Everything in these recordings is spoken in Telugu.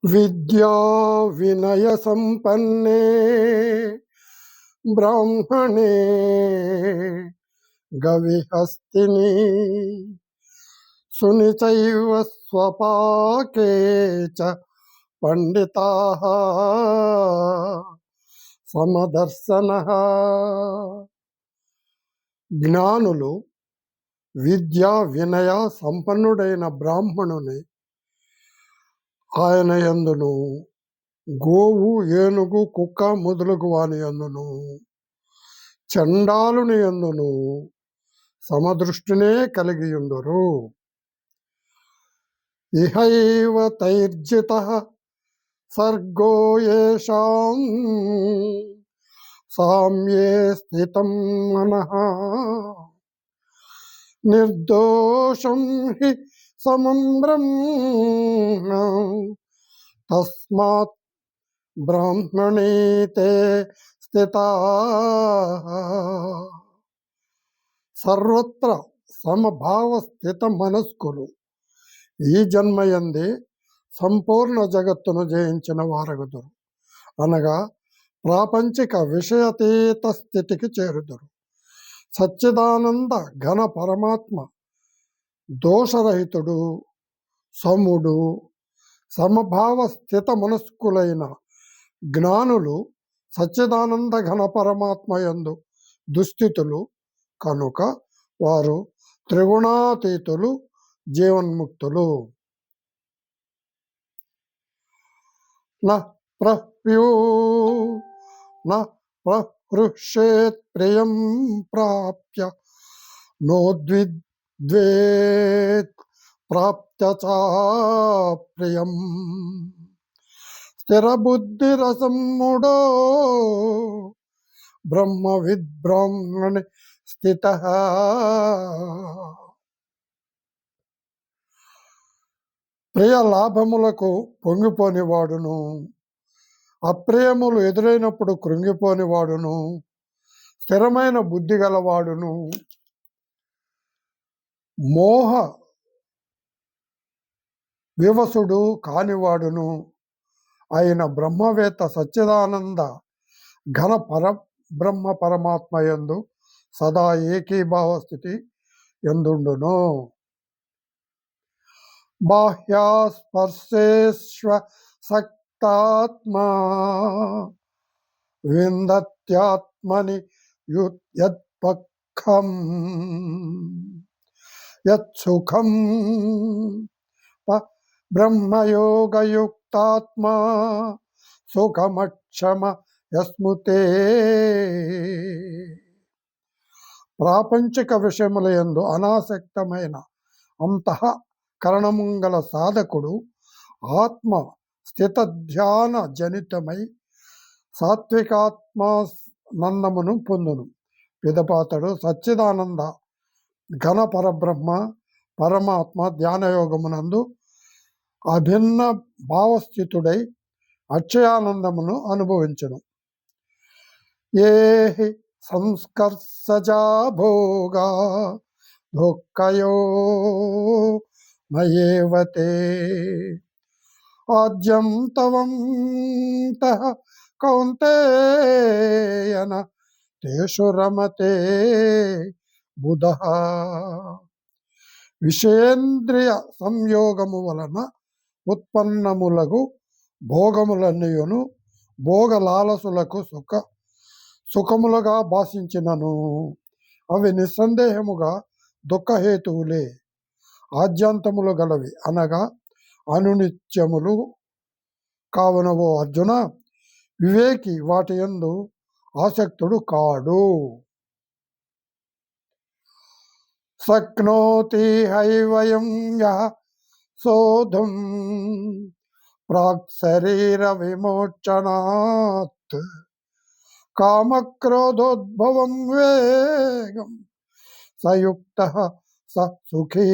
విద్యా వినయ సంపన్నే బ్రాహ్మణే గవిహస్తిని సునిచైవ స్వపాకే చ పండితాః సమదర్శనః. జ్ఞానులు విద్యా వినయ సంపన్నుడైన బ్రాహ్మణుని ఆయన యందును గోవు ఏనుగు కుక్క మొదలగు వాని యందును చండాలుని యందును సమదృష్టినే కలిగియుందురు. ఇహైవ తైర్జితః సర్గో యేషాం సామ్యే స్థితం మనః నిర్దోషం హి సమం బ్రహ్మ తస్మాత్ బ్రాహ్మణే తే స్థితాః. సర్వత్ర సమభావ స్థిత మనస్కులు ఈ జన్మయందే సంపూర్ణ జగత్తును జయించిన వారగుదురు, అనగా ప్రాపంచిక విషయతీత స్థితికి చేరుదురు. సచ్చిదానంద ఘన పరమాత్మ దోషరహితుడు, సముడు, సమభావ స్థిత మనస్కులైన జ్ఞానులు సచ్చిదానంద ఘన పరమాత్మ యందు దుస్థితులు కనుక వారు త్రిగుణాతీతులు, జీవన్ముక్తులు. న ప్రహృష్యేత్ ప్రియం ప్రాప్య నోద్విద్వేత్ ప్రాప్య చ ప్రియం. స్థిరబుద్ధిరసమ్ముడో బ్రహ్మవిద్ బ్రాహ్మణి స్థితః. ప్రియ లాభములకు పొంగిపోనివాడును, అప్రియములు ఎదురైనప్పుడు కృంగిపోనివాడును, స్థిరమైన బుద్ధి గలవాడును, మోహ వివసుడు కానివాడును అయిన బ్రహ్మవేత్త సచ్చిదానంద ఘన బ్రహ్మ పరమాత్మ యందు సదా ఏకీభావ స్థితి ఎందుండును. బాహ్యాస్పర్శేష్వ సక్తాత్మా విందత్యాత్మని యత్పఖం యత్సుఖం బ్రహ్మయోగయుక్తాత్మా సుఖమక్షమ యస్ముతే. ప్రాపంచిక విషయముల యందు అనాసక్తమైన అంతఃకరణముంగల సాధకుడు ఆత్మ స్థిత ధ్యాన జనితమై సాత్వికాత్మానందమును పొందును. పిదపాతడు సచ్చిదానంద ఘన పరబ్రహ్మ పరమాత్మ ధ్యానయోగమునందు అభిన్న భావస్థితుడై అక్షయానందమును అనుభవించును. ఏ సంస్కర్షజా భోగా దుఃఖయో నయేవతే ఆద్యం తవంతః కౌంతేయన తేషు రమతే బుధః. విషేంద్రియ సంయోగము వలన ఉత్పన్నములగు భోగములన్నీయును భోగ లాలసులకు సుఖములుగా భాషించినను అవి నిస్సందేహముగా దుఃఖహేతువులే, ఆద్యంతములు గలవి, అనగా అనునిత్యములు కావునవో అర్జున, వివేకి వాటి యందు ఆసక్తుడు కాడు. శక్నోతి హైవయం యః సోధుం ప్రాక్ శరీర విమోచనాత్ కామక్రోధోద్భవం వేగం సయుక్తః స సుఖీ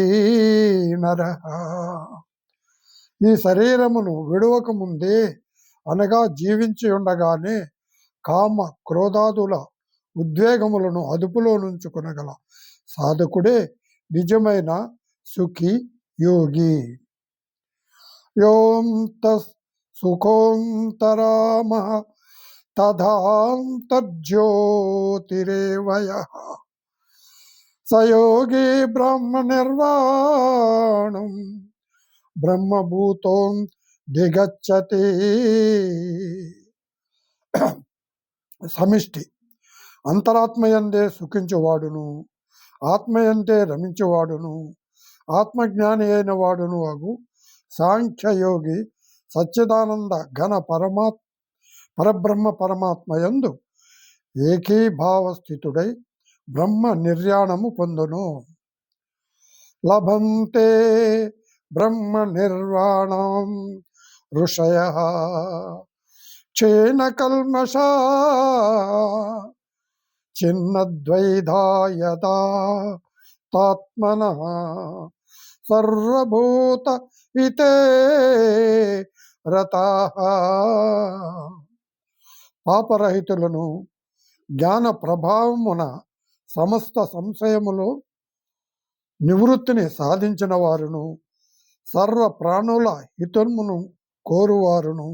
నరః. ఈ శరీరమును విడువక ముందే, అనగా జీవించి ఉండగానే కామ క్రోధాదుల ఉద్వేగములను అదుపులో నుంచుకొనగల సాధకుడే నిజమైన సుఖి యోగి యోంతః సుఖోంతరామః తథాంతర్జ్యోతిరేవ యః స యోగి బ్రహ్మనిర్వాణం బ్రహ్మభూతోం దిగచ్చతి. సమిష్టి అంతరాత్మయందే సుఖించువాడును, ఆత్మయందే రమించువాడును, ఆత్మజ్ఞాని అయిన వాడును అగు సాంఖ్యయోగి సచ్చిదానంద ఘన పరబ్రహ్మ పరమాత్మయందు ఏకీభావస్థితుడై బ్రహ్మ నిర్యాణము పొందును. లభంతే బ్రహ్మ నిర్వాణం ఋషయః క్షీణ కల్మషా చిన్నద్వైధా యదా తాత్మనః సర్వభూత హితే రతాః. పాపరహితులను జ్ఞాన ప్రభావమున సమస్త సంశయములు నివృత్తిని సాధించిన వారును, సర్వ ప్రాణుల హితమును కోరువారును,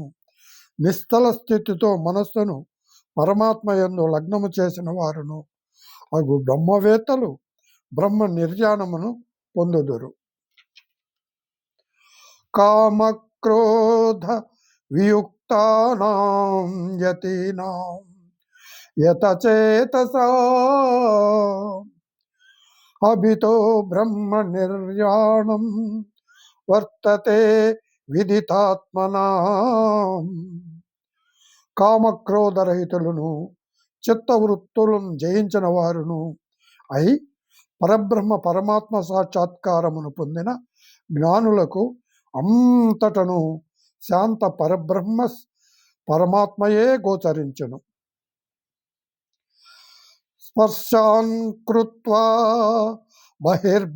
నిశ్చల స్థితితో మనస్సును పరమాత్మయందు లగ్నము చేసిన వారును అగు బ్రహ్మవేత్తలు బ్రహ్మ నిర్యాణమును పొందుదురు. కామక్రోధ వియుక్తానాం యతీనాం యతచేతసా అభితో బ్రహ్మ నిర్యాణం వర్తతే విదితాత్మనాం. కామక్రోధరహితులను చిత్తవృత్తులను జయించిన వారును అయి పరబ్రహ్మ పరమాత్మ సాక్షాత్కారమును పొందిన జ్ఞానులకు అంతటను శాంత పరబ్రహ్మ పరమాత్మయే గోచరించును. స్పర్శాన్ కృత్వా బహిర్బాహ్యాన్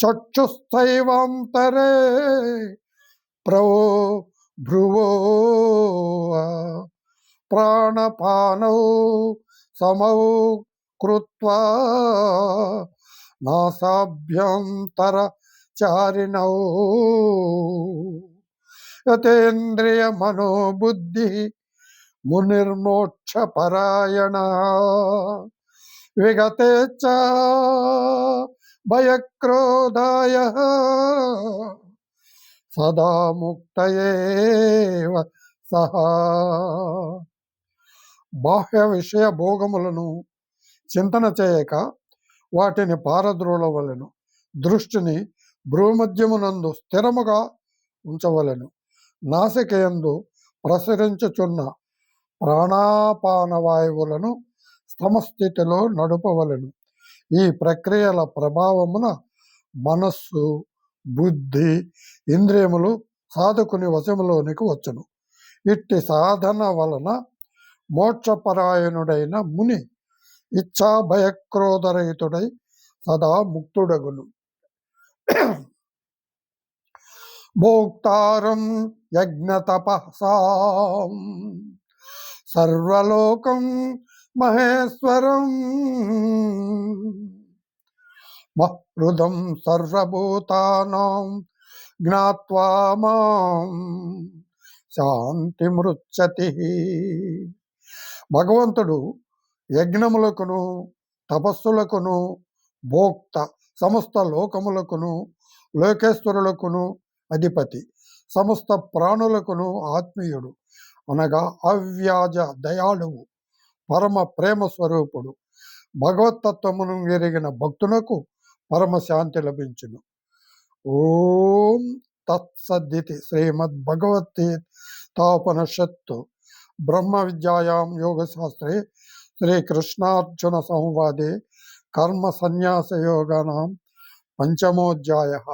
చక్షుస్థైవాంతరే భ్రువో ప్రాణపానౌ సమౌ కృత్వా నాసాభ్యంతర చారిణౌ యతేంద్రియ మనోబుద్ధి మునిర్మోక్ష పరాయణ విగతేచ్చ భయక్రోధాయ సదా ముక్తయేవ సహా. బాహ్య విషయ భోగములను చింతన చేయక వాటిని పారద్రోలవలెను. దృష్టిని భ్రూమధ్యమునందు స్థిరముగా ఉంచవలెను. నాసికయందు ప్రసరించుచున్న ప్రాణాపాన వాయువులను సమస్థితిలో నడుపవలెను. ఈ ప్రక్రియల ప్రభావమున మనస్సు, బుద్ధి, ఇంద్రియములు సాధకుని వశములోనికి వచ్చును. ఇట్టి సాధన వలన మోక్షపరాయణుడైన ముని ఇచ్ఛా భయక్రోధరహితుడై సదా ముక్తుడగును. భోక్తారం యజ్ఞతపసాం సర్వలోకం మహేశ్వరం మహృదం సర్వభూతానాం జ్ఞాత్వా మాం శాంతిమృచ్చతి. భగవంతుడు యజ్ఞములకును తపస్సులకును భోక్త, సమస్త లోకములకును లోకేశ్వరులకును అధిపతి, సమస్త ప్రాణులకును ఆత్మీయుడు అనగా అవ్యాజ దయాళువు, పరమ ప్రేమ స్వరూపుడు. భగవత్తత్వమును ఎరిగిన భక్తునకు పరమశాంతి లభించును. ఓం తత్సదితి. శ్రీమద్భగవద్గీతాోపనిషత్తు బ్రహ్మ విద్యాయాం యోగశాస్త్రే శ్రీకృష్ణార్జున సంవాదే కర్మ సన్యాస యోగానాం పంచమోధ్యాయః.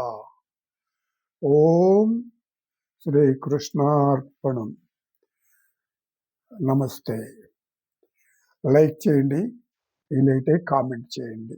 ఓం శ్రీకృష్ణార్పణం. నమస్తే. లైక్ చేయండి, వీలైతే కామెంట్ చేయండి.